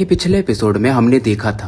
कि पिछले एपिसोड में हमने देखा था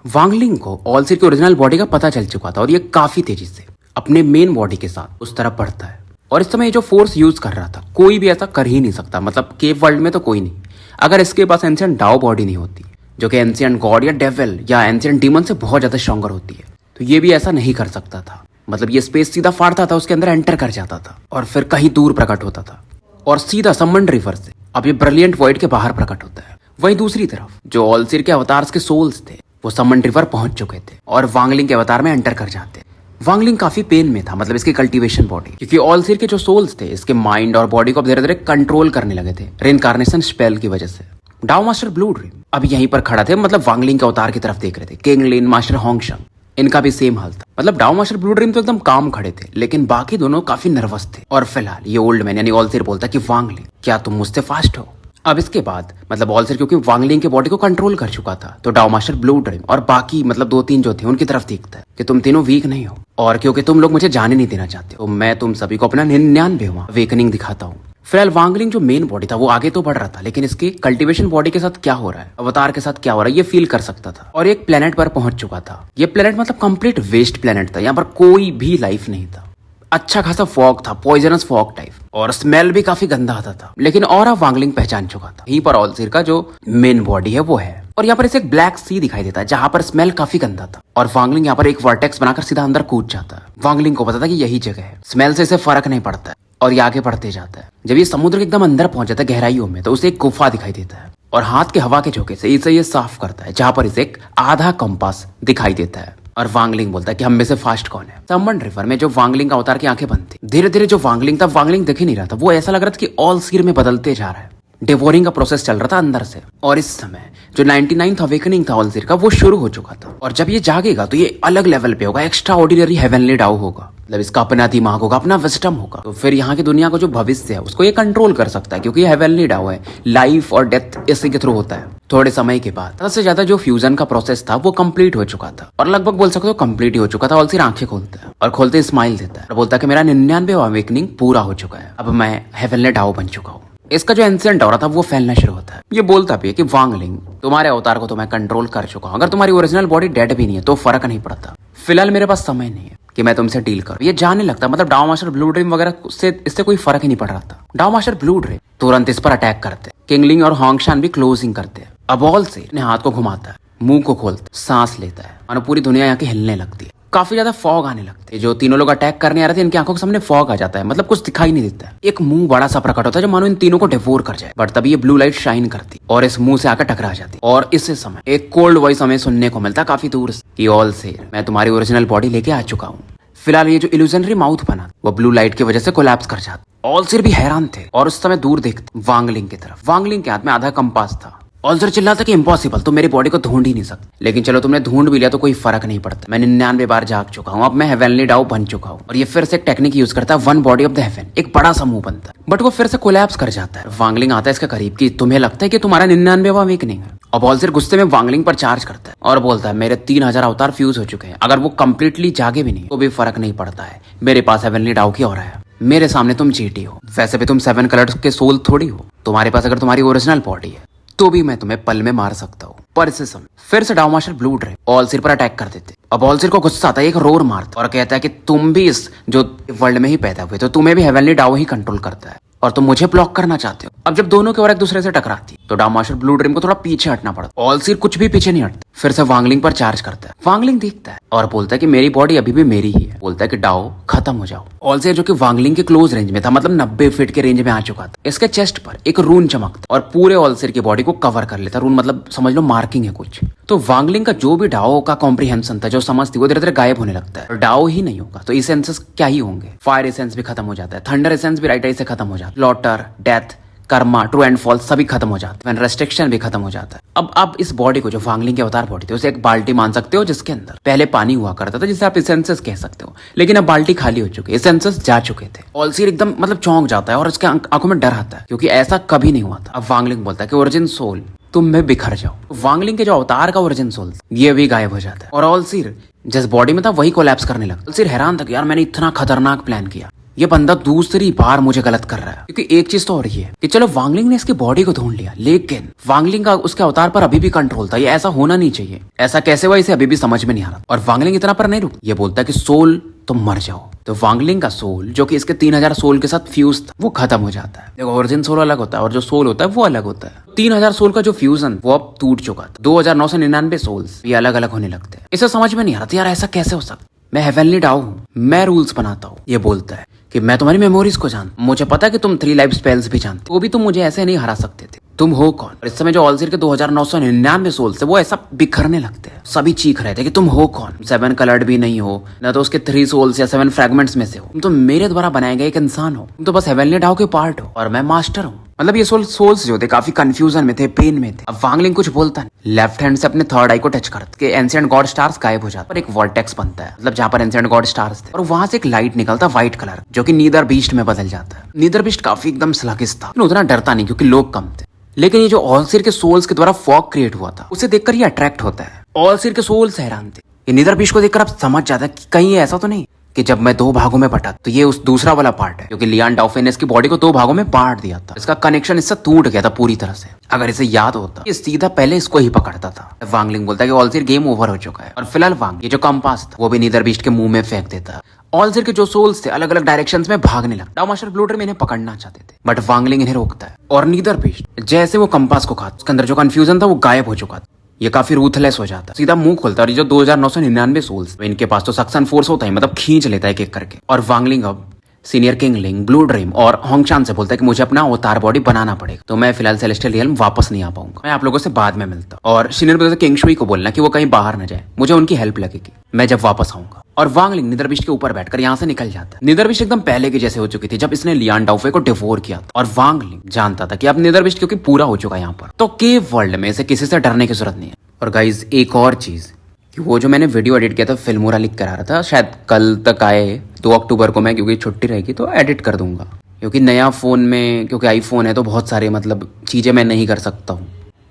वांगलिंग को ऑलसिर की ओरिजिनल बॉडी का पता चल चुका था और ये काफी तेजी से अपने मेन बॉडी के साथ उस तरफ बढ़ता है। और इस समय ये जो फोर्स यूज कर रहा था कोई भी ऐसा कर ही नहीं सकता, मतलब केव वर्ल्ड में तो कोई नहीं, अगर इसके पास एंशिएंट डाओ बॉडी नहीं होती जो कि एंशिएंट गॉड या डेविल या एंशिएंट डीमन से बहुत ज्यादा स्ट्रॉन्गर होती है, तो ये भी ऐसा नहीं कर सकता था। मतलब ये स्पेस सीधा फाड़ता था, उसके अंदर एंटर कर जाता था और फिर कहीं दूर प्रकट होता था और सीधा समन रिवर से अब ये ब्रिलियंट वॉइड के बाहर प्रकट होता है। वहीं दूसरी तरफ जो ऑलसिर के अवतार्स के सोल्स थे वो समन रिवर पहुंच चुके थे और वांगलिंग के अवतार में एंटर कर जाते। वांगलिंग काफी पेन में था, मतलब इसकी कल्टीवेशन बॉडी, क्योंकि ऑलसिर के जो सोल्स थे इसके माइंड और बॉडी को अब धीरे धीरे कंट्रोल करने लगे थे रेनकार्नेशन स्पेल की वजह से। डाओ मास्टर ब्लू ड्रीम अब यहीं पर खड़ा थे, मतलब वांगलिंग के अवतार की तरफ देख रहे थे। किंग लिन मास्टर होंगशंग इनका भी सेम हाल था, मतलब डाओ मास्टर ब्लू ड्रीम तो एकदम काम खड़े थे, लेकिन बाकी दोनों काफी नर्वस थे। और फिलहाल ये ओल्ड मैन यानी ऑलसिर बोलता कि वांगलिंग क्या तुम मुझसे फास्ट हो। अब इसके बाद मतलब ऑलसिर क्योंकि वांगलिंग के बॉडी को कंट्रोल कर चुका था तो डाओ मास्टर ब्लू ड्रीम और बाकी मतलब 2-3 जो थे उनकी तरफ देखता है कि तुम तीनों वीक नहीं हो और क्योंकि तुम लोग मुझे जाने नहीं देना चाहते तो मैं तुम सभी को अपना 99वां अवेकनिंग दिखाता हूँ। फिलहाल वांगलिंग जो मेन बॉडी था वो आगे तो बढ़ रहा था, लेकिन इसकी कल्टीवेशन बॉडी के साथ क्या हो रहा है, अवतार के साथ क्या हो रहा है, ये फील कर सकता था और एक प्लेनेट पर पहुंच चुका था। ये प्लेनेट मतलब कंप्लीट वेस्ट प्लेनेट था, यहाँ पर कोई भी लाइफ नहीं था। अच्छा खासा फॉग था, पॉइजनस फॉग टाइप, और स्मेल भी काफी गंदा आता था, लेकिन और वांगलिंग पहचान चुका था यहीं पर ऑलसिर का जो मेन बॉडी है वो है। और यहाँ पर इसे एक ब्लैक सी दिखाई देता है जहां पर स्मेल काफी गंदा था और वांगलिंग यहाँ पर एक वर्टेक्स बनाकर सीधा अंदर कूद जाता है। वांगलिंग को पता था कि यही जगह है, स्मेल से इसे फर्क नहीं पड़ता है और ये आगे बढ़ते जाता है। जब ये समुद्र के एकदम अंदर पहुंच जाता है गहराइयों में तो उसे एक गुफा दिखाई देता है और हाथ के हवा के झोंके से इसे ये साफ करता है जहां पर इसे एक आधा कंपास दिखाई देता है। और वांगलिंग बोलता है कि हम में से फास्ट कौन है। समन रिवर में जो वांगलिंग का अवतार की आंखें बंद थी, धीरे धीरे जो वांगलिंग था वांगलिंग दिख ही नहीं रहा था, वो ऐसा लग रहा था कि ऑलसिर में बदलते जा रहा है। डिवोरिंग का प्रोसेस चल रहा था अंदर से और इस समय जो 99th अवेकनिंग था ऑलसिर का वो शुरू हो चुका था और जब ये जागेगा तो ये अलग लेवल पे होगा, एक्स्ट्रा ऑर्डिनरी हेवनली डाउ होगा, मतलब इसका अपना दिमाग होगा, अपना विजडम होगा। तो फिर यहाँ की दुनिया को जो भविष्य है उसको ये कंट्रोल कर सकता है क्योंकि ये हेवनली डाउ है, लाइफ और डेथ इसी के थ्रू होता है। थोड़े समय के बाद सबसे ज्यादा जो फ्यूजन का प्रोसेस था वो कंप्लीट हो चुका था और लगभग बोल सकते हो कंप्लीट ही हो चुका था। ऑलसिर आंखें खोलता है और खोलते स्माइल देता है और बोलता है कि मेरा 99वां अवेकनिंग पूरा हो चुका है, अब मैं हेवनली डाउ बन चुका हूँ। इसका जो एंशिएंट ऑरा था वो फैलना शुरू होता है। ये बोलता भी है कि वांगलिंग तुम्हारे अवतार को तो मैं कंट्रोल कर चुका हूँ, अगर तुम्हारी ओरिजिनल बॉडी डेड भी नहीं है तो फर्क नहीं पड़ता, फिलहाल मेरे पास समय नहीं है कि मैं तुमसे डील करूं। ये जाने लगता मतलब डाओ मास्टर ब्लू ड्रीम वगैरह से इससे कोई फर्क ही नहीं पड़ रहा था। डाओ मास्टर ब्लू ड्रीम तुरंत इस पर अटैक करते, किंगलिंग और होंगशान भी क्लोजिंग करते। अब ऑलसिर अपने हाथ को घुमाता है, मुंह को खोलता, सांस लेता है और पूरी दुनिया यहाँ की हिलने लगती है। काफी ज्यादा फॉग आने लगते हैं। जो तीनों लोग अटैक करने आ रहे थे इनकी आंखों के सामने फॉग आ जाता है, मतलब कुछ दिखाई नहीं देता है। एक मुंह बड़ा सा प्रकट होता है जो मानो इन तीनों को डिवोर कर जाए, बट तभी ये ब्लू लाइट शाइन करती और इस मुंह से आकर टकरा जाती और इस समय एक कोल्ड वॉइस हमें सुनने को मिलता काफी दूर से कि ऑलसिर मैं तुम्हारी ओरिजिनल बॉडी लेके आ चुका हूँ। फिलहाल ये जो इल्यूजनरी माउथ बना वो ब्लू लाइट की वजह से कोलैप्स कर जाता। ऑलसिर भी हैरान थे और उस समय दूर देखते वांगलिंग की तरफ। वांगलिंग के हाथ में आधा कंपास था। ऑलसिर चिल्लाता कि इम्पॉसिबल, तुम मेरी बॉडी को ढूंढ ही नहीं सकते, लेकिन चलो तुमने ढूंढ भी लिया तो कोई फर्क नहीं पड़ता, मैं 99 बार जाग चुका हूँ, अब मैं हेवनली डाउ बन चुका हूँ। और ये फिर से एक टेक्निक यूज करता है, one body of the haven, एक बड़ा सा मुंह बनता है बट वो फिर से कोलैप्स कर जाता है। वांगलिंग आता है इसके करीब कि तुम्हें लगता है कि तुम्हारा 99वां अवेकनिंग है। अब ऑलसिर गुस्से में वांगलिंग पर चार्ज करता है और बोलता है मेरे 3000 अवतार फ्यूज हो चुके हैं, अगर वो कंप्लीटली जागे भी नहीं तो भी फर्क नहीं पड़ता है, मेरे पास हेवनली डाउ की ऑरा है, मेरे सामने तुम चीटी हो, वैसे भी तुम 7 कलर्स के सोल थोड़ी हो, तुम्हारे पास अगर तुम्हारी ओरिजिनल बॉडी है तो भी मैं तुम्हें पल में मार सकता हूँ। पर इस समय फिर से डाओ मास्टर ब्लू ड्रीम ऑलसिर पर अटैक कर देते। अब ऑलसिर को गुस्सा आता है, एक रोर मारता और कहता है कि तुम भी इस जो वर्ल्ड में ही पैदा हुए तो तुम्हें भी हेवनली डाओ ही कंट्रोल करता है और तुम मुझे ब्लॉक करना चाहते हो। अब जब दोनों के और एक दूसरे से टकराती तो डाओ मास्टर ब्लू ड्रीम को थोड़ा पीछे हटना पड़ता। ऑलसिर कुछ भी पीछे नहीं हटता, फिर से वांगलिंग पर चार्ज करता है। वांगलिंग देखता है और बोलता है कि मेरी बॉडी अभी भी मेरी ही है, बोलता है कि डाओ खत्म हो जाओ। ऑलसिर जो कि वांगलिंग के क्लोज रेंज में था, मतलब 90 फीट के रेंज में आ चुका था, इसके चेस्ट पर एक रून चमकता और पूरे ऑलसिर की बॉडी को कवर कर लेता। रून मतलब समझ लो मार्किंग है कुछ। तो वांगलिंग का जो भी डाओ का कॉम्प्रिहेंशन था, जो समझ थी, वो धीरे धीरे गायब होने लगता है। और डाओ ही नहीं होगा तो इसेंसेस क्या ही होंगे, फायर एसेंस भी खत्म हो जाता है, थंडर एसेंस भी राइट आई से खत्म हो जाता है, slaughter, death, karma, true and false सभी खत्म हो जाते हैं, रेस्ट्रिक्शन भी खत्म हो जाता है। अब इस बॉडी को जो वांगलिंग के अवतार बॉडी थी उसे एक बाल्टी मान सकते हो जिसके अंदर पहले पानी हुआ करता था, जिसे आप एसेंसेस कह सकते हो, लेकिन अब बाल्टी खाली हो चुकी है, एसेंसेस जा चुके थे। ऑलसिर एकदम मतलब चौंक जाता है और उसके आंखों में डर आता है क्योंकि ऐसा कभी नहीं हुआ था। अब वांगलिंग बोलता है कि ओरिजिन सोल तुम में बिखर जाओ। वांगलिंग के जो अवतार का ओरिजिन सोल ये भी गायब हो जाता है और ऑलसिर जिस बॉडी में था वही कोलैप्स करने लगा। ऑलसिर हैरान था कि यार मैंने इतना खतरनाक प्लान किया, ये बंदा दूसरी बार मुझे गलत कर रहा है। क्योंकि एक चीज तो और ये है कि चलो वांगलिंग ने इसकी बॉडी को ढूंढ लिया, लेकिन वांगलिंग का उसके अवतार पर अभी भी कंट्रोल था। ये ऐसा होना नहीं चाहिए। ऐसा कैसे हुआ इसे अभी भी समझ में नहीं आ रहा। और वांगलिंग इतना पर नहीं रुक, ये बोलता है कि सोल तुम मर जाओ। तो वांगलिंग का सोल जो कि इसके 3000 सोल के साथ फ्यूज था वो खत्म हो जाता है। देखो ओरिजिन सोल अलग होता है और जो सोल होता है वो अलग होता है। 3000 सोल का जो फ्यूजन वो अब टूट चुका था। 2999 सोल्स ये अलग अलग होने लगते हैं। इसे समझ में नहीं आ रहा था यार ऐसा कैसे हो सकता। मैं हेवनली डाउ हूँ, मैं रूल्स बनाता हूँ। ये बोलता है कि मैं तुम्हारी मेमोरीज को जानता, मुझे पता है कि तुम 3 लाइफ स्पेल्स भी जानते, वो भी तुम मुझे ऐसे नहीं हरा सकते थे। तुम हो कौन? और इस समय जो ऑलसीर के 2999 सोल थे वो ऐसा बिखरने लगते हैं। सभी चीख रहे थे कि तुम हो कौन? 7 कलर्ड भी नहीं हो, न तो उसके 3 सोल्स या 7 फ्रैगमेंट्स में से हो। तुम तो मेरे द्वारा बनाए गए एक इंसान हो। तुम तो बस हेवनली डाउ के पार्ट हो और मैं मास्टर हूँ। मतलब ये सोल्स जो थे काफी कंफ्यूजन में थे, पेन में थे। अब वांगलिंग कुछ बोलता नहीं, लेफ्ट हैंड से अपने थर्ड आई को टच करके एंशिएंट गॉड स्टार्स गायब हो जाता और एक वॉर्टेक्स बनता है, मतलब जहाँ पर एंशिएंट गॉड स्टार्स थे। और वहां से एक लाइट निकलता व्हाइट कलर जो कि नीदर बीस्ट में बदल जाता है। नीदर बीस्ट काफी एकदम स्लगिश था, उतना डरता नहीं क्योंकि लोग कम थे। लेकिन ये जो ऑलसीर के सोल्स के द्वारा फॉग क्रिएट हुआ था उसे देखकर ये अट्रैक्ट होता है। ऑलसीर के सोल्स हैरान थे। ये नीदर बीस्ट को देखकर आप समझ जाता है कि कहीं ऐसा तो नहीं कि जब मैं 2 भागों में बटा तो ये उस दूसरा वाला पार्ट है, क्योंकि लियान डाउफे ने इसकी बॉडी को 2 भागों में बांट दिया था। इसका कनेक्शन इससे टूट गया था पूरी तरह से। अगर इसे याद होता ये सीधा पहले इसको ही पकड़ता था। वांगलिंग बोलता है कि ऑलसीर गेम ओवर हो चुका है और फिलहाल वांग ये जो कंपास था वो भी नीदर बीस्ट के मुंह में फेंक देता है। ऑलसीर के जो सोल्स थे अलग अलग डायरेक्शंस में भागने लगे। डाउ मास्टर ब्लू ड्रीम इन्हें पकड़ना चाहते थे बट वांगलिंग इन्हें रोकता है। और नीदर बीस्ट जैसे वो कंपास को खाता उसके अंदर जो कंफ्यूजन था वो गायब हो चुका था। ये काफी रूथलेस हो जाता, सीधा मुंह खोलता। और ये जो 2999 सोल्स इनके पास तो सक्शन फोर्स होता है, मतलब खींच लेता है एक एक करके। और वांगलिंग अब सीनियर किंगलिंग, ब्लू ड्रीम और होंगचान से बोलता है कि मुझे अपना अवतार बॉडी बनाना पड़ेगा, तो मैं फिलहाल सेलेस्टियल रियल्म वापस नहीं आ पाऊंगा, मैं आप लोगों से बाद में मिलता हूं। और शिनियर बोलता है किंग शुई को बोलना कि वो कहीं बाहर न जाए, मुझे उनकी हेल्प लगेगी मैं जब वापस आऊंगा। और वांगलिंग निदरबिस्ट के ऊपर बैठकर यहाँ से निकल जाता है। निदरबिस्ट एकदम पहले के जैसे हो चुकी थी जब इसने लियान डाउफे को डिवोर किया था। और वांगलिंग जानता था कि अब निदरबिस्ट क्योंकि पूरा हो चुका है यहाँ पर, तो केव वर्ल्ड में इसे किसी से डरने की जरूरत नहीं है। और गाइज एक और चीज कि वो जो मैंने वीडियो एडिट किया था फिल्मोरा लिख कर आ रहा था, शायद कल तक आए 2 अक्टूबर को मैं, क्योंकि छुट्टी रहेगी तो एडिट कर दूंगा। क्योंकि नया फ़ोन में, क्योंकि आईफोन है तो बहुत सारे मतलब चीज़ें मैं नहीं कर सकता हूँ,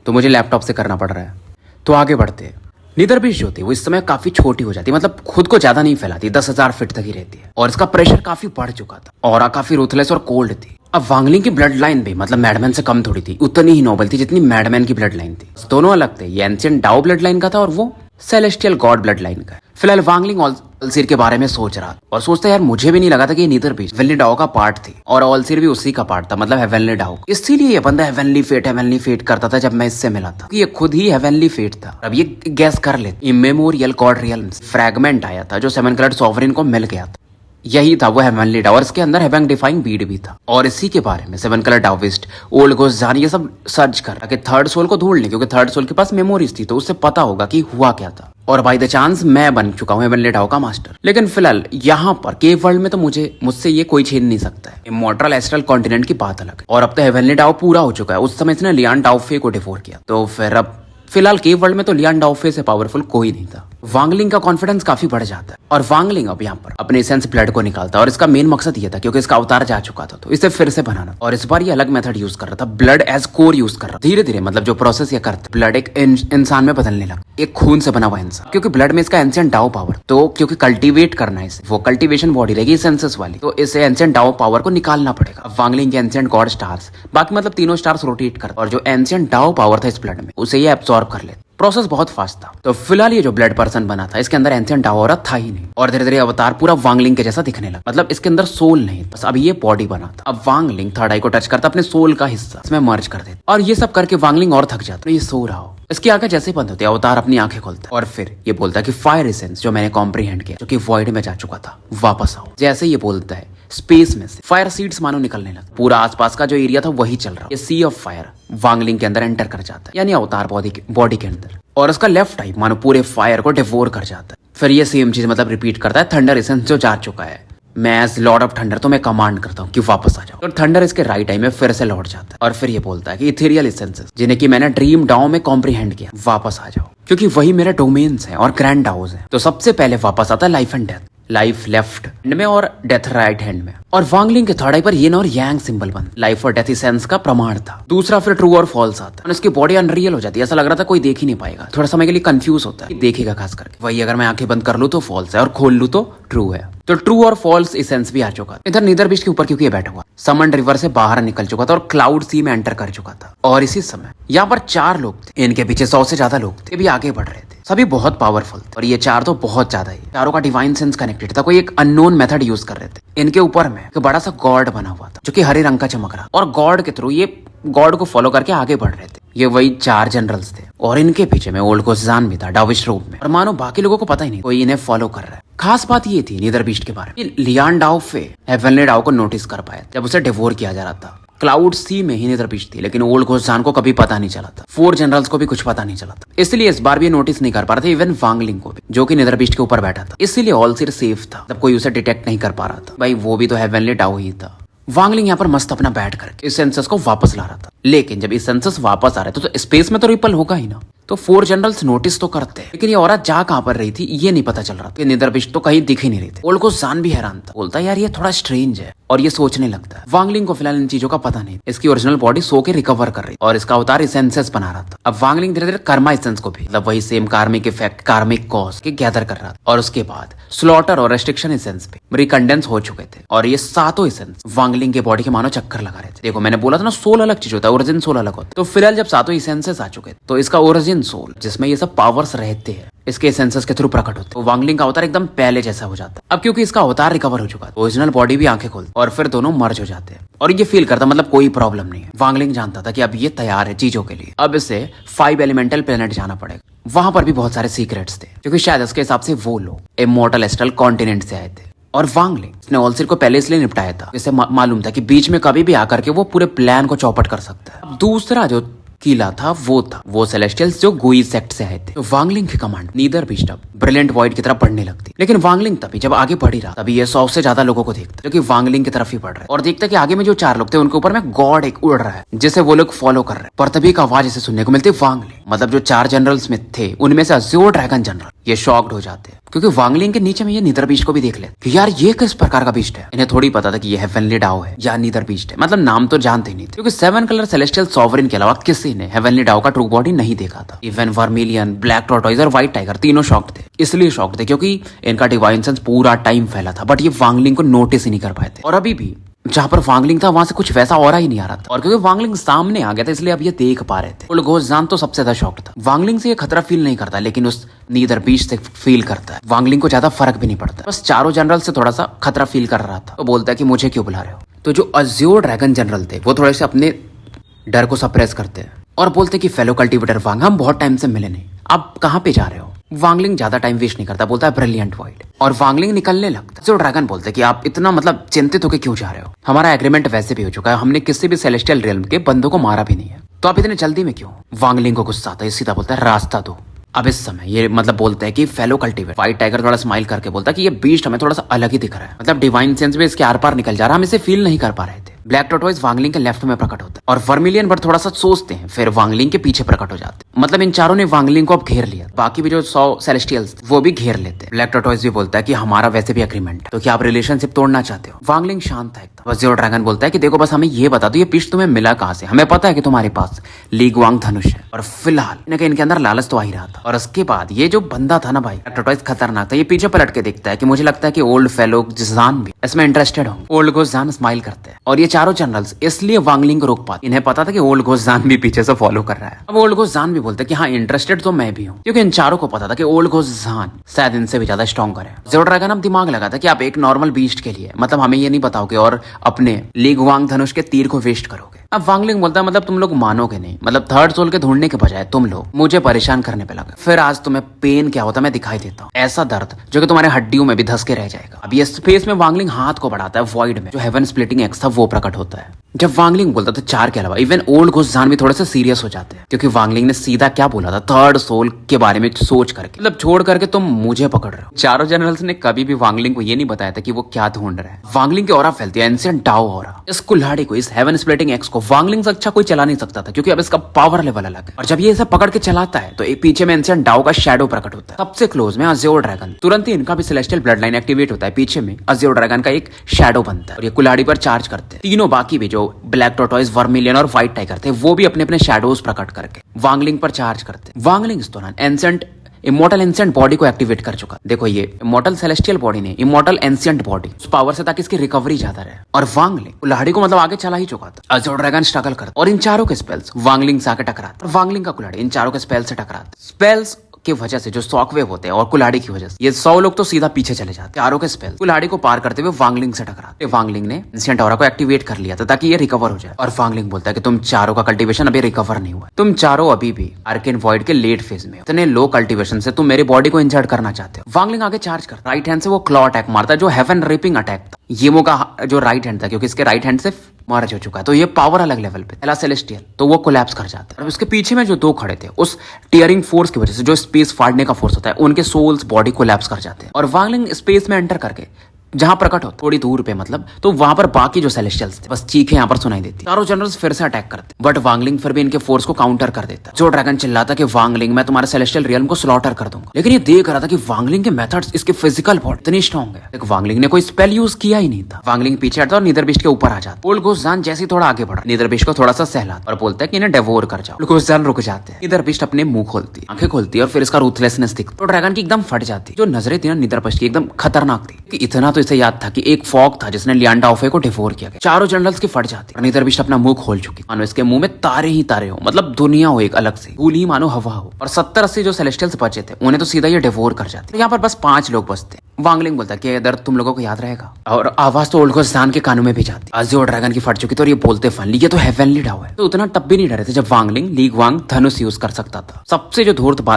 तो मुझे लैपटॉप से करना पड़ रहा है। तो आगे बढ़ते हैं। निदरबिस्ट जो थी वो इस समय काफी छोटी हो जाती, मतलब खुद को ज्यादा नहीं फैलाती, 10,000 फीट तक ही रहती है। और इसका प्रेशर काफी बढ़ चुका था और काफी रूथलेस और कोल्ड थी। अब वांगलिंग की ब्लड लाइन भी मतलब मैडमैन से कम थोड़ी थी, उतनी ही नोबल थी जितनी मैडमैन की ब्लड लाइन थी। दोनों अलग थे, ये एंशिएंट डाउ ब्लड लाइन का था और वो सेलेस्टियल गॉड ब्लड लाइन का है। फिलहाल वांगलिंग ऑलसीर के बारे में सोच रहा और सोचता यार मुझे भी नहीं लगा था कि ये नीदरबिस्ट हेवनली डाउ का पार्ट थी और ऑलसीर भी उसी का पार्ट था, मतलब हेवनली डाउ। इसीलिए ये बंदा हेवनली फेट करता था जब मैं इससे मिला था, ये खुद ही हेवनली फेट था। अब ये गैस कर लेते, इमेमोरियल गॉड रियल्म्स फ्रैगमेंट आया था जो 7 कलर्ड सॉवरेन को मिल गया था, यही था वो हेवनली डाउ। और इसके अंदर हेवन डिफाइंग बीड भी था। और इसी के बारे में 7 कलर डाउविस्ट, ओल्ड गोस्ट जान ये सब सर्च कर रहा कि थर्ड सोल को ढूंढ ले, क्योंकि थर्ड सोल के पास मेमोरीज थी तो उससे पता होगा कि हुआ क्या था। और बाय द चांस मैं बन चुका हूँ हेवनली डाउ का मास्टर। लेकिन फिलहाल यहाँ पर केव वर्ल्ड में तो मुझसे ये कोई छीन नहीं सकता है। इमॉर्टल एस्ट्रल कॉन्टिनेंट की बात अलग है। और अब तो हेवनली डाउ पूरा हो चुका है, उस समय इसने लियान डाउफे को डिफोर किया, तो फिर अब फिलहाल केव वर्ल्ड में तो लियान डाउफे से पावरफुल कोई नहीं था। वांगलिंग का कॉन्फिडेंस काफी बढ़ जाता है और वांगलिंग अब यहाँ पर अपने एसेंस ब्लड को निकालता है। और इसका मेन मकसद ये था क्योंकि इसका अवतार जा चुका था तो इसे फिर से बनाना, और इस बार ये अलग मेथड यूज कर रहा था, ब्लड एज कोर यूज कर रहा था। धीरे धीरे मतलब जो प्रोसेस ये करता, ब्लड एक इंसान में बदलने लगा, एक खून से बना हुआ इंसान, क्योंकि ब्लड में इसका एंशिएंट डाउ पावर, तो क्योंकि कल्टीवेट करना है इसे, वो कल्टीवेशन बॉडी रहेगी सेंसस वाली, तो इसे एंशिएंट डाउ पावर को निकालना पड़ेगा। अब वांगलिंग के एंशिएंट गॉड स्टार्स, बाकी मतलब तीनों स्टार्स रोटेट करते और जो एंशिएंट डाउ पावर था इस ब्लड में उसे ये एब्सॉर्ब कर लेते। प्रोसेस बहुत फास्ट था। तो फिलहाल ये जो ब्लड पर्सन बना था इसके अंदर एंशिएंट डाउ ऑरा था ही नहीं, और धीरे धीरे अवतार पूरा वांगलिंग के जैसा दिखने लगा, मतलब इसके अंदर सोल नहीं, बस अभी ये बॉडी बना था। अब वांगलिंग थर्ड आई को टच करता, अपने सोल का हिस्सा इसमें मर्ज कर देता, और ये सब करके वांगलिंग और थक जाता, तो ये सो रहा हो। इसकी आंखें जैसे बंद होती है अवतार अपनी आंखें खोलता है और फिर ये बोलता है कि फायर एसेंस जो मैंने कॉम्प्रीहेंड किया, जो कि वॉइड में जा चुका था, वापस आओ। जैसे ये बोलता है स्पेस में से फायर सीड्स मानो निकलने लगा, पूरा आसपास का जो एरिया था वही चल रहा, ये सी ऑफ फायर वांगलिंग के अंदर एंटर कर जाता है, यानी अवतार बॉडी के अंदर, और उसका लेफ्ट आई मानो पूरे फायर को डिवोर कर जाता है। फिर ये सेम चीज मतलब रिपीट करता है, थंडर एसेंस जो जा चुका है, मैं एज लॉर्ड ऑफ थंडर तो मैं कमांड करता हूँ कि वापस आ जाओ, और थंडर इसके राइट टाइम में फिर से लौट जाता है। और फिर ये बोलता है कि इथेरियल एसेंसेस जिन्हें कि मैंने ड्रीम डाउ में कॉम्प्रीहेंड किया, वापस आ जाओ, क्योंकि वही मेरे डोमेन्स हैं और ग्रैंड डाउस हैं। तो सबसे पहले वापस आता है life and death. Life left hand में और डेथ राइट हैंड में, और वांगलिंग के थर्ड आई पर येन और यांग सिंबल बन, लाइफ और डेथ इसेंस का प्रमाण था। दूसरा फिर ट्रू और फॉल्स आता है, उसकी बॉडी अनरियल हो जाती है, ऐसा लग रहा था कोई देख ही नहीं पाएगा, थोड़ा समय के लिए कंफ्यूज होता है, देखेगा खास करके। वही अगर मैं आंखें बंद कर लूं तो फॉल्स है और खोल लूं तो ट्रू है। तो ट्रू और फॉल्स इसेंस भी आ चुका था। इधर नीदर बीस्ट के ऊपर क्योंकि ये बैठा हुआ समन रिवर से बाहर निकल चुका था और क्लाउड सी में एंटर कर चुका था। और इसी समय यहाँ पर 4 लोग थे, इनके पीछे 100 से ज्यादा लोग थे, भी आगे बढ़ रहे थे, सभी बहुत पावरफुल थे और ये 4 तो बहुत ज्यादा ही। चारों का डिवाइन सेंस कनेक्टेड था, कोई एक अननोन मेथड यूज कर रहे थे। इनके ऊपर में एक बड़ा सा गॉड बना हुआ था जो कि हरे रंग का चमक रहा, और गॉड के थ्रू ये गॉड को फॉलो करके आगे बढ़ रहे थे। ये वही 4 जनरल्स थे और इनके पीछे में ओल्ड गोजान भी था डाविश रूप में, और मानो बाकी लोगों को पता ही नहीं कोई इन्हें फॉलो कर रहा है। खास बात ये थी नीदर बीस्ट के बारे में, लियान डाओ फे हेवनली डाओ को नोटिस कर पाया जब उसे डिवोर किया जा रहा था। क्लाउड सी में ही नीदर बीस्ट थी, लेकिन ओल्ड गोजान को कभी पता नहीं चला था, 4 जनरल्स को भी कुछ पता नहीं चला था, इसलिए इस बार भी नोटिस नहीं कर पा रहे थे, इवन वांगलिंग को भी, जो कि नीदर बीस्ट के ऊपर बैठा था। इसीलिए ऑलसीर सेफ था, जब कोई उसे डिटेक्ट नहीं कर पा रहा था। भाई वो भी तो हेवनली डाओ ही था। वांगलिंग यहाँ पर मस्त अपना बैठ करके इस सेंसस को वापस ला रहा था, लेकिन जब इस सेंसस वापस आ रहे थे तो स्पेस में तो रिपल होगा ही ना, तो 4 जनरल्स नोटिस तो करते हैं, लेकिन ये औरत जा कहां पर रही थी ये नहीं पता चल रहा था। नीदर बीस्ट तो कहीं दिख ही नहीं रही थी। ओल्ड गोजान भी हैरान था, बोलता यार ये थोड़ा स्ट्रेंज है, और ये सोचने लगता है। वांगलिंग को फिलहाल इन चीजों का पता नहीं, इसकी ओरिजिनल बॉडी सो के रिकवर कर रही और इसका अवतार इसेंसेस बना रहा था। अब वांगलिंग धीरे धीरे कर्मा इसेंस को भी, मतलब वही सेम कार्मिक इफेक्ट कार्मिक कॉज के गैदर कर रहा था, और उसके बाद स्लॉटर और रेस्ट्रिक्शन इसेंस पे रिकंडेंस हो चुके थे, और ये 7 इसेंस वांगलिंग के बॉडी के मानो चक्कर लगा रहे थे। देखो मैंने बोला था ना, सोल अलग चीज होता है, ओरिजिन सोल अलग होता है। तो फिलहाल जब 7 इसेंसेस आ चुके थे तो इसका ओरिजिन सोल, जिसमें ये सब पावर्स रहते हैं, इसके सेंसस के थ्रू प्रकट होते। तो वांगलिंग का अवतार एकदम पहले जैसा हो जाता। अब क्योंकि इसका अवतार रिकवर हो चुका है, ओरिजिनल बॉडी भी आंखें खोलती और फिर दोनों मर्ज हो जाते हैं, और ये फील करता मतलब कोई प्रॉब्लम नहीं है। वांगलिंग जानता था कि अब ये तैयार है चीजों के लिए। अब इसे 5 एलिमेंटल प्लेनेट जाना पड़ेगा, वहां पर भी बहुत सारे सीक्रेट्स थे, क्योंकि शायद उसके हिसाब से वो लोग इमॉर्टल एस्ट्रल कॉन्टिनेंट से आए थे। और वांगलिंग ने ऑलसिर को पहले इसलिए निपटाया था, इसे मालूम था कि बीच में कभी भी आकर के वो पूरे प्लान को चौपट कर सकता है। अब दूसरा जो किला था वो सेलेस्टियल्स जो गुई सेक्ट से आए थे। तो वांगलिंग की कमांड नीदर बीस्ट अब ब्रिलियंट वॉइड की तरफ बढ़ने लगती, लेकिन वांगलिंग तभी जब आगे बढ़ ही रहा तभी ये 100 से ज्यादा लोगों को देखता जो कि वांगलिंग की तरफ ही बढ़ रहे, और देखता कि आगे में जो 4 लोग थे उनके ऊपर में गॉड एक उड़ रहा है जिसे वो लोग फॉलो कर रहे हैं। पर तभी एक आवाज इसे सुनने को मिलती, वांगलिंग मतलब जो 4 जनरल्स में थे उनमें से अज़्योर ड्रैगन जनरल ये शॉक्ड हो जाते हैं, क्योंकि वांगलिंग के नीचे में ये नीदर बीस्ट को भी देख ले कि यार ये किस प्रकार का बीस्ट है। इन्हें थोड़ी पता था कि ये हेवनली डाओ है या नीदर बीस्ट है, मतलब नाम तो जानते ही नहीं थे, क्योंकि 7 कलर सेलेस्टियल सॉवरेन के अलावा किसी ने हेवनली डाओ का ट्रू बॉडी नहीं देखा था। इवन वर्मिलियन, ब्लैक टॉर्टोइज और व्हाइट टाइगर तीनों शॉक्ड थे। इसलिए शॉक्ड थे क्योंकि इनका डिवाइन सेंस पूरा टाइम फैला था, बट ये वांगलिंग को नोटिस ही नहीं कर पाए थे। और अभी भी जहां पर वांगलिंग था वहां से कुछ वैसा ऑरा ही नहीं आ रहा था, और क्योंकि वांगलिंग सामने आ गया था इसलिए अब ये देख पा रहे थे। ओल्ड गोजान तो सबसे ज्यादा शॉक्ड था। वांगलिंग से ये खतरा फील नहीं करता, लेकिन उस नीदर बीस्ट से फील करता है। वांगलिंग को ज्यादा फर्क भी नहीं पड़ता, बस 4 जनरल से थोड़ा सा खतरा फील कर रहा था। तो बोलता है कि मुझे क्यों बुला रहे हो। तो जो अज़्योर ड्रैगन जनरल थे वो थोड़े से अपने डर को सप्रेस करते हैं और बोलते कि फेलो कल्टिवेटर वांग, हम बहुत टाइम से मिले नहीं, आप कहाँ पे जा रहे हो। वांगलिंग ज्यादा टाइम वेस्ट नहीं करता, बोलता है ब्रिलियंट वॉइड, और वांगलिंग निकलने लगता है। जो ड्रैगन बोलते कि आप इतना मतलब चिंतित होकर क्यों जा रहे हो, हमारा एग्रीमेंट वैसे भी हो चुका है, हमने किसी भी सेलेस्टियल रियल्म के बंदों को मारा भी नहीं है, तो आप इतने जल्दी में क्यों। वांगलिंग को गुस्सा आता है, सीधा बोलता है रास्ता दो। अब इस समय ये मतलब बोलते हैं कि फेलो कल्टिवेट, व्हाइट टाइगर थोड़ा स्माइल करके बोलता है कि ये बीस्ट हमें थोड़ा सा अलग ही दिख रहा है, मतलब डिवाइन सेंस में इसके आर पार निकल जा रहा है, हम इसे फील नहीं कर पा रहे थे। ब्लैक टॉर्टोइज वांगलिंग के लेफ्ट में प्रकट होता है, और वर्मिलियन पर थोड़ा सा सोचते हैं, फिर वांगलिंग के पीछे प्रकट हो जाते हैं। मतलब इन चारों ने वांगलिंग को अब घेर लिया, बाकी भी जो 100 सेलेस्टियल्स वो भी घेर लेते हैं। ब्लैक टॉर्टोइज भी बोलता है कि हमारा वैसे भी एग्रीमेंट है, तो क्या आप रिलेशनशिप तोड़ना चाहते हो। वांगलिंग शांत है एकदम। अज़्योर ड्रैगन बोलता है कि देखो बस हमें ये बता दो ये पिच तुम्हें मिला कहां से, हमें पता है कि तुम्हारे पास लीगवांग धनुष है, और फिलहाल इनके अंदर लालच तो आ ही रहा था। और उसके बाद ये जो बंदा था ना भाई टॉर्टोइज खतरनाक था, ये पीछे पलट के देखता है कि मुझे लगता है कि ओल्ड फेलो गोजान भी इसमें इंटरेस्टेड होंगे। ओल्ड गोजान स्माइल करते हैं, और ये चारों जनरल्स इसलिए वांगलिंग को रोक पाते, इन्हें पता था कि ओल्ड गोजान भी पीछे से फॉलो कर रहा है। अब ओल्ड गोजान भी बोलते हैं कि हाँ इंटरेस्टेड तो मैं भी हूँ, क्योंकि इन चारों को पता था कि ओल्ड गोजान शायद इनसे भी ज्यादा स्ट्रॉन्गर है। ज़्योर ड्रैगन अब दिमाग लगा था कि आप एक नॉर्मल बीस्ट के लिए मतलब हमें ये नहीं बताओगे और अपने लीगवांग धनुष के तीर को वेस्ट करोगे। अब वांगलिंग बोलता है मतलब तुम लोग मानोगे नहीं, मतलब थर्ड सोल के ढूंढने के बजाय तुम लोग मुझे परेशान करने पे लगे, फिर आज तुम्हें पेन क्या होता है मैं दिखाई देता हूँ, ऐसा दर्द जो कि तुम्हारे हड्डियों में भी धस के रह जाएगा। अब ये स्पेस में वांगलिंग हाथ को बढ़ाता है, वॉइड में जो हेवन स्प्लिटिंग एक्स था वो प्रकट होता है, जब वांगलिंग बोलता था 4 के अलावा इवन ओल्ड घोषजान भी थोड़े से सीरियस हो जाते हैं, क्योंकि वांगलिंग ने सीधा क्या बोला था, थर्ड सोल के बारे में सोच करके, मतलब छोड़ करके तुम मुझे पकड़ रहे हो। चारों जनरल्स ने कभी भी वांगलिंग को ये नहीं बताया था कि वो क्या ढूंढ रहा है। वांगलिंग की ऑरा फैलती है, एंशिएंट डाओ ऑरा। इस कुल्हाड़ी को, इस हेवन स्प्लिटिंग एक्स को वांगलिंग से अच्छा कोई चला नहीं सकता था, क्योंकि अब इसका पावर लेवल अलग है। और जब ये इसे पकड़ के चलाता है तो एक पीछे में एंशिएंट डाओ का शैडो प्रकट होता है। सबसे क्लोज में अज़्योर ड्रैगन, तुरंत ही इनका भी सेलेस्टियल ब्लड लाइन एक्टिवेट होता है। पीछे में अज़्योर ड्रैगन का एक शैडो बनता है और ये कुल्हाड़ी पर चार्ज करते हैं। तीनों बाकी भी जो ब्लैक टॉर्टोइस, वर्मिलियन और व्हाइट टाइगर थे, वो भी अपने अपने शैडोज प्रकट करके वांगलिंग पर चार्ज करते हैं। वांगलिंग इस दौरान एंशिएंट इमोर्टल एंशिएंट बॉडी को एक्टिवेट कर चुका। देखो ये इमोर्टल सेलेस्टियल बॉडी ने इमोर्टल एंशिएंट बॉडी उस पावर से, ताकि इसकी रिकवरी ज्यादा रहे। और वांगलिंग कुल्हाड़ी को मतलब आगे चला ही चुका था। अज़्योर ड्रैगन स्ट्रगल करता और इन चारों के स्पेल्स वांगलिंग से आके टकराते और वांगलिंग का कुल्हाड़ी इन चारों के स्पेल से टकराते। स्पेल्स की वजह से जो शॉकवेव होते हैं और कुल्हाड़ी की वजह से ये 100 लोग तो सीधा पीछे चले जाते। चारों के स्पेल कुल्हाड़ी को पार करते हुए वांगलिंग से टकराते। वांगलिंग ने एंशिएंट ऑरा को एक्टिवेट कर लिया था ताकि ये रिकवर हो जाए। और वांगलिंग बोलता है कि तुम चारों का कल्टीवेशन अभी रिकवर नहीं हुआ, तुम चारों अभी भी आर्केन वॉइड के लेट फेज में हो। इतने लो कल्टीवेशन से तुम मेरी बॉडी को इंजर्ड करना चाहते हो। वांगलिंग आगे चार्ज कर राइट हैंड से वो क्लॉ अटैक मारता है, जो हेवन रिपिंग अटैक था। येमो का जो राइट हैंड था, क्योंकि इसके राइट हैंड से मर्ज हो चुका है, तो ये पावर अलग लेवल पे, पहला सेलेस्टियल, तो वो कोलैप्स कर जाता है। और उसके पीछे में जो दो खड़े थे, उस टीयरिंग फोर्स की वजह से, जो स्पेस फाड़ने का फोर्स होता है, उनके सोल्स बॉडी कोलैप्स कर जाते हैं। और वांगलिंग स्पेस में एंटर करके जहां प्रकट हो थोड़ी दूर पे, मतलब तो वहां पर बाकी जो सेलेस्टियल्स थे बस चीखें यहाँ पर सुनाई देती। चारों जनरल्स फिर से अटैक करते, बट वांगलिंग फिर भी इनके फोर्स को काउंटर कर देता। जो ड्रैगन चिल्लाता कि वांगलिंग मैं तुम्हारे सेलेस्टियल रियल्म को स्लॉटर कर दूंगा, लेकिन ये देख रहा था कि वांगलिंग के मेथड्स, इसके फिजिकल बॉडी इतनी स्ट्रॉन्ग है, वांगलिंग ने कोई स्पेल यूज किया ही नहीं था। वांगलिंग पीछे हटता और नीदरबिस्ट के ऊपर आ जाता। ओल्ड घोषजान जैसे थोड़ा आगे बढ़ा, नीदरबिस्ट को थोड़ा सा सहलाता और बोलता है कि इन्हें डेवोर कर जाओ। घोषजान रुक जाते हैं। नीदरबिस्ट अपने मुंह खोलती, आंखें खोलती है और फिर इसका रूथलेसनेस दिखता। तो ड्रैगन की एकदम फट जाती। जो नजरें थी ना नीदरबिस्ट की, एकदम खतरनाक थी। कि इतना तो इसे याद था कि एक फॉग था जिसने लियांडा ऑफे को डिवोर किया गया। चारों जनरल्स की फट जाती और नीदरबिस्ट अपना मुंह खोल चुकी, मानो इसके मुंह में तारे ही तारे हो, मतलब दुनिया हो एक अलग से, धूल ही मानो हवा हो। और 70-80 जो सेलेस्टियल्स बचे थे उन्हें तो सीधा ये डिवोर कर जाते। यहाँ पर बस 5 लोग बचते। वांगलिंग बोलता है कि ये दर्द तुम लोगों को याद रहेगा, और आवाज तो ओल्ड घोषजान के कानों में भी जाती। अज़्योर ड्रैगन की फट चुकी थी और ये बोलते फाइनली ये तो हेवनली डाउ है। तो उतना तब भी नहीं डरे थे जब वांगलिंग लीग वांग धनुष यूज कर सकता था। सबसे जो धूर्त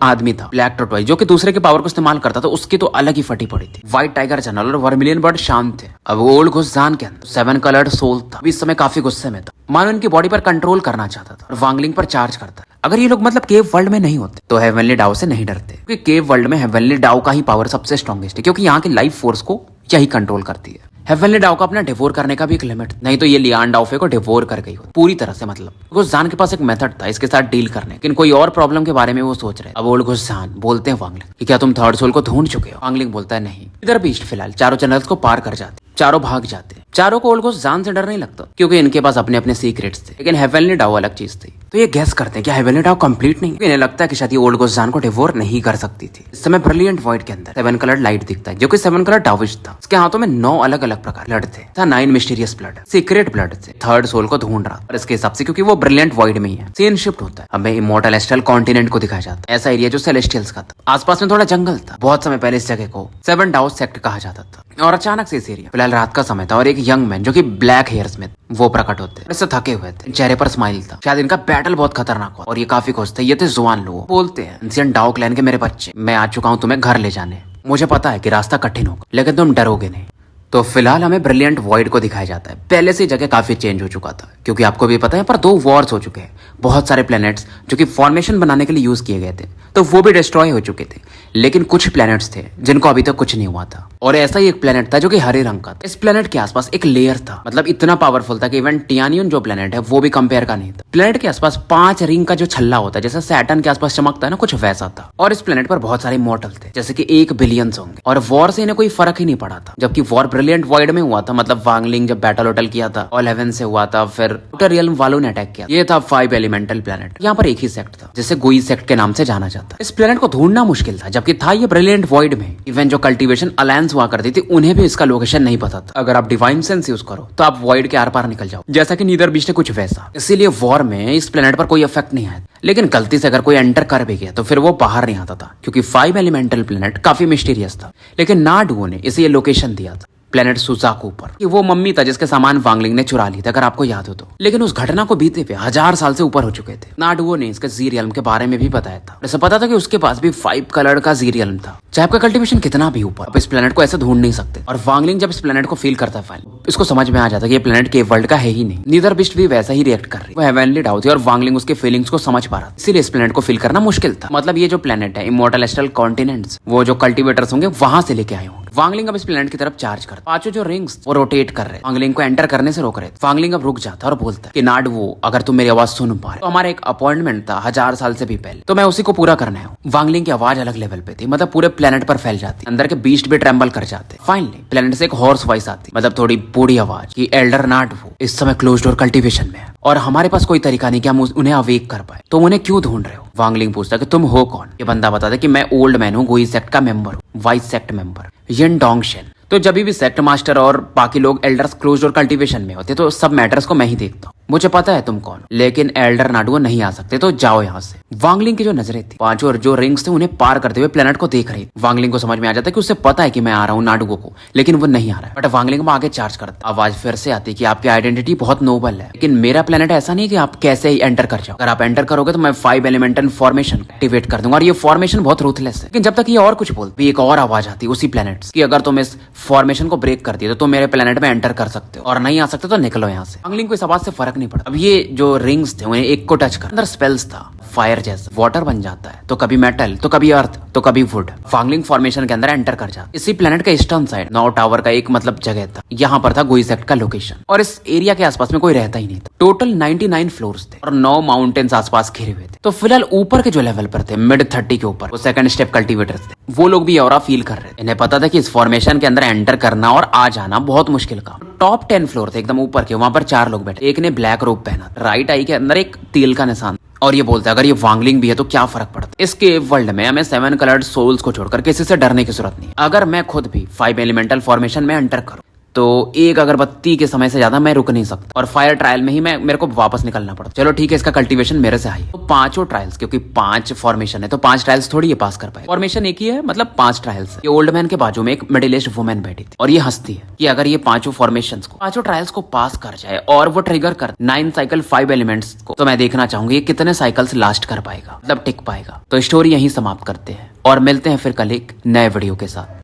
आदमी था ब्लैक टॉर्टोइस, जो कि दूसरे के पावर को इस्तेमाल करता था, उसकी तो अलग ही फटी पड़ी थी। व्हाइट टाइगर जनरल और वर्मिलियन बर्ड शांत थे। अब ओल्ड घोषजान के अंदर 7 कलर्ड सोल था, इस समय काफी गुस्से में था, मानो इनकी बॉडी पर कंट्रोल करना चाहता था और वांगलिंग पर चार्ज करता। अगर ये लोग मतलब केव वर्ल्ड में नहीं होते तो हेवनली डाउ से नहीं डरते, क्योंकि केव वर्ल्ड में हेवनली डाउ का ही पावर सबसे स्ट्रॉन्गेस्ट है, क्योंकि यहाँ की लाइफ फोर्स को यही कंट्रोल करती है। हेवनली डाउ का अपना डिवोर करने का भी एक लिमिट, नहीं तो ये लियांडा ऑफे को डिवोर कर गई हो पूरी तरह से। मतलब घोषजान के पास एक मेथड था इसके साथ डील करने, लेकिन कोई और प्रॉब्लम के बारे में वो सोच रहे। अब ओल्ड घोषजान बोलते हैं वांगलिंग कि क्या तुम थर्ड सोल को ढूंढ चुके हो? वांगलिंग बोलता है नहीं। इधर बीस्ट फिलहाल चारों जनरल्स को पार कर जाते, चारों भाग जाते। चारों को ओल्ड घोषजान से डर नहीं लगता, क्योंकि इनके पास अपने अपने सीक्रेट्स थे, लेकिन हेवनली डाउ अलग चीज थी। तो ये गैस करते हैं कि हेवनली डाउ कंप्लीट नहीं, इन्हें लगता है कि शायद ये ओल्ड घोषजान को डिवोर नहीं कर सकती थी। इस समय ब्रिलियंट वॉइड के अंदर 7 कलर लाइट दिखता है, जो कि 7 कलर डाउइस्ट था। इसके हाथों में 9 अलग अलग प्रकार ब्लड थे, 9 मिस्टीरियस ब्लड, सीक्रेट ब्लड थे। थर्ड सोल को ढूंढ रहा, और इसके हिसाब से क्योंकि वो ब्रिलियंट वॉइड में ही है, सीन शिफ्ट होता है। हमें इमोर्टल एस्ट्रल कॉन्टिनेंट को दिखाया जाता है, ऐसा एरिया जो सेलेस्टियल्स का था। आसपास में थोड़ा जंगल था। बहुत समय पहले इस जगह को 7 डाउ सेक्ट कहा जाता था। और अचानक से इस एरिया, फिलहाल रात का समय था, और एक यंग मैन जो कि ब्लैक हेयर्स में वो प्रकट होते, इससे थके हुए थे, चेहरे पर स्माइल था। शायद इनका बैटल बहुत खतरनाक हुआ और ये काफी खुश थे। ये थे जुआन लोग। बोलते हैं एंशिएंट डाउ क्लैन के मेरे बच्चे, मैं आ चुका हूँ तुम्हें घर ले जाने। मुझे पता है कि रास्ता कठिन होगा, लेकिन तुम डरोगे नहीं। तो फिलहाल हमें ब्रिलियंट वॉइड को दिखाया जाता है। पहले से जगह काफी चेंज हो चुका था, क्योंकि आपको भी पता है पर 2 वॉर्स हो चुके हैं। बहुत सारे प्लैनेट्स जो कि फॉर्मेशन बनाने के लिए यूज किए गए थे, तो वो भी डिस्ट्रॉय हो चुके थे। लेकिन कुछ प्लैनेट्स थे जिनको अभी तक कुछ नहीं हुआ था, और ऐसा ही एक प्लैनेट था जो कि हरे रंग का था। इस प्लैनेट के आसपास एक लेयर था, मतलब इतना पावरफुल था कि इवन टियानियन जो प्लैनेट है वो भी कंपेयर का नहीं था। प्लैनेट के आसपास 5 रिंग का जो छल्ला होता है, जैसे सैटर्न के आसपास चमकता है ना, कुछ वैसा था। और इस प्लैनेट पर बहुत सारे मॉर्टल थे, जैसे कि 1 बिलियन होंगे, और वॉर से इन्हें कोई फर्क ही नहीं पड़ा था। जबकि वॉर ब्रिलियंट वॉइड में हुआ था, मतलब वांगलिंग जब बैटल वोटल किया था, ऑल हेवन से हुआ था, फिर आउटर रियल्म वालों ने अटैक किया। ये था 5 एलिमेंटल प्लैनेट। यहाँ पर एक ही सेक्ट था जिसे गोई सेक्ट के नाम से जाना जाता है। इस प्लैनेट को ढूंढना मुश्किल था, जबकि था ये ब्रिलियंट वॉइड में। इवन जो कल्टीवेशन अलायंस हुआ करती थी उन्हें भी इसका लोकेशन नहीं पता था। अगर आप डिवाइन सेंस यूज करो तो आप वॉइड के आर पार निकल जाओ, जैसा कि नीदरबिस्ट ने कुछ वैसा। इसीलिए वॉर में इस प्लैनेट पर कोई इफेक्ट नहीं आया, लेकिन गलती से अगर कोई एंटर कर भी गया तो फिर वो बाहर नहीं आता था, क्योंकि 5 एलिमेंटल प्लैनेट काफी मिस्टीरियस था। लेकिन नाडुओ ने इसे ये लोकेशन दिया था, प्लेनेट सुजाकू पर। ये वो मम्मी था जिसके सामान वांगलिंग ने चुरा ली था, अगर आपको याद हो तो। लेकिन उस घटना को बीते हुए 1000 साल से ऊपर हो चुके थे। नाडुओ ने इसके जी रियल्म के बारे में भी बताया था। ऐसा पता था कि उसके पास भी 5 कलर का जी रियल्म था, चाहे आपका कल्टीवेशन कितना भी ऊपर, आप इस प्लेनेट को ऐसे ढूंढ नहीं सकते। और वांगलिंग जब इस प्लेनेट को फील करता है फाइनली, इसको समझ में आ जाता है कि ये प्लेनेट के वर्ल्ड का है ही नहीं। नीदर बिस्ट भी वैसा ही रिएक्ट कर रही है, वो हेवनली डाउ थी और वांगलिंग उसके फीलिंग्स को समझ पा रहा था, इसीलिए इस प्लेनेट को फील करना मुश्किल था। मतलब ये जो प्लेनेट है इमॉर्टल एस्ट्रल कॉन्टिनेंट्स, वो जो कल्टीवेटर्स होंगे वहां से लेके आए होंगे। वांगलिंग अब इस प्लेनेट की तरफ चार्ज करता, पांचों जो रिंग्स वो रोटेट कर रहे, वांगलिंग को एंटर करने से रोक रहे। वांगलिंग अब रुक जाता और बोलता है कि नाड वो, अगर तुम मेरी आवाज सुन पा रहे तो हमारा एक अपॉइंटमेंट था 1000 साल से भी पहले, तो मैं उसी को पूरा करने आया हूं। वांगलिंग की आवाज अलग लेवल पे थी, मतलब पूरे प्लेनेट पर फैल जाती, अंदर के बीस्ट भी ट्रेम्बल कर जाते। फाइनली प्लेनेट से एक हॉर्स वॉइस आती, मतलब थोड़ी बूढ़ी आवाज कि एल्डर नाड वो इस समय क्लोज डोर कल्टीवेशन में है और हमारे पास कोई तरीका नहीं कि हम उन्हें अवेक कर पाए, तुम उन्हें क्यों ढूंढ रहे हो। वांगलिंग पूछता कि तुम हो कौन। ये बंदा बताता कि मैं ओल्ड मैन हूँ, गोई सेक्ट का मेंबर हूँ, वाइस सेक्ट मेंबर यिन डोंगशेन। तो जब भी सेक्ट मास्टर और बाकी लोग एल्डर्स क्लोज डोर कल्टीवेशन में होते तो सब मैटर्स को मैं ही देखता हूँ, मुझे पता है तुम कौन, लेकिन एल्डर नाडुओ नहीं आ सकते, तो जाओ यहाँ से। वांगलिंग की जो नजरें थी पांचों जो रिंग्स थे उन्हें पार करते हुए प्लेनेट को देख रही थी। वांगलिंग को समझ में आ जाता है कि उसे पता है कि मैं आ रहा हूँ नाडुओ को, लेकिन वो नहीं आ रहा है। बट वांगलिंग को आगे चार्ज करता, आवाज फिर से आती कि आपकी आइडेंटिटी बहुत नोबल है, लेकिन मेरा प्लेनेट ऐसा नहीं कि आप कैसे ही एंटर कर जाओ। अगर आप एंटर करोगे तो मैं 5 एलिमेंटल फॉर्मेशन एक्टिवेट कर दूंगा और ये फॉर्मेशन बहुत रूथलेस है। लेकिन जब तक ये और कुछ बोलती, एक और आवाज आती उसी प्लेनेट की, अगर तुम इस फॉर्मेशन को ब्रेक कर दिए तो तुम मेरे प्लेनेट में एंटर कर सकते हो और नहीं आ सकते तो निकलो यहाँ से। वांगलिंग को इस आवाज से फर्क नहीं पड़ता। अब ये जो रिंग्स थे उन्हें एक को टच कर, अंदर स्पेल्स था, फायर जैसा वाटर बन जाता है, तो कभी मेटल, तो कभी अर्थ, तो कभी वुड। वांगलिंग फॉर्मेशन के अंदर एंटर कर जाता। इसी प्लेनेट का ईस्टर्न साइड 9 टावर का एक मतलब जगह था, यहाँ पर था गोई सेक्ट का लोकेशन और इस एरिया के आसपास में कोई रहता ही नहीं था। टोटल 99 फ्लोर्स थे और 9 माउंटेन्स आसपास घिरे हुए थे। तो फिलहाल ऊपर के जो लेवल पर थे मिड 30 के ऊपर, वो सेकंड स्टेप कल्टीवेटर्स थे, वो लोग भी ऑरा फील कर रहे थे। इन्हें पता था कि इस फॉर्मेशन के अंदर एंटर करना और आ जाना बहुत मुश्किल काम। टॉप 10 फ्लोर थे एकदम ऊपर के, वहां पर 4 लोग बैठे, एक ने ब्लैक रोब पहना, राइट आई के अंदर एक तिल का निशान, और ये बोलता है अगर ये वांगलिंग भी है तो क्या फर्क पड़ता है, इसके वर्ल्ड में हमें 7 कलर्ड सोल्स को छोड़कर किसी से डरने की जरूरत नहीं। अगर मैं खुद भी 5 एलिमेंटल फॉर्मेशन में एंटर करूं तो एक अगरबत्ती के समय से ज्यादा मैं रुक नहीं सकता और फायर ट्रायल में ही मेरे को वापस निकलना पड़ता। चलो ठीक है, इसका कल्टीवेशन मेरे से हाई, तो 5 ट्रायल्स, क्योंकि 5 फॉर्मेशन है तो 5 ट्रायल्स थोड़ी ये पास कर पाए। फॉर्मेशन एक ही है, मतलब 5 ट्रायल्स है। ये ओल्ड मैन के बाजू में एक मिडिल एज्ड वुमेन बैठी थी और ये हंसती है कि अगर ये 5 फॉर्मेशन को 5 ट्रायल्स को पास कर जाए और वो ट्रिगर कर 9 साइकिल 5 एलिमेंट्स को, तो मैं देखना चाहूंगी ये कितने साइकिल्स लास्ट कर पाएगा, मतलब टिक पाएगा। तो स्टोरी यहीं समाप्त करते हैं और मिलते हैं फिर कल एक नए वीडियो के साथ।